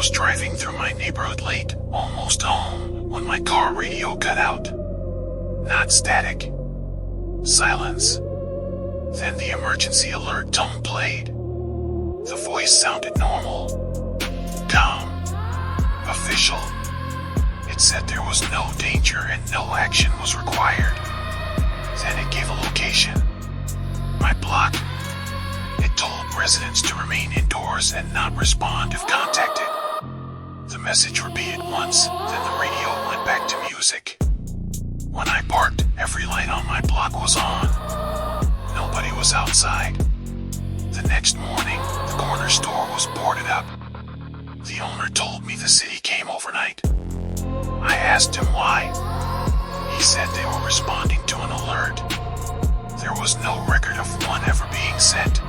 was driving through my neighborhood late, almost home, when my car radio cut out. Not static. Silence. Then the emergency alert tone played. The voice sounded normal. Calm. Official. It said there was no danger and no action was required. Then it gave a location. My block. It told residents to remain indoors and not respond if contacted. The message repeated once, then the radio went back to music. When I parked, every light on my block was on. Nobody was outside. The next morning, the corner store was boarded up. The owner told me the city came overnight. I asked him why. He said they were responding to an alert. There was no record of one ever being sent.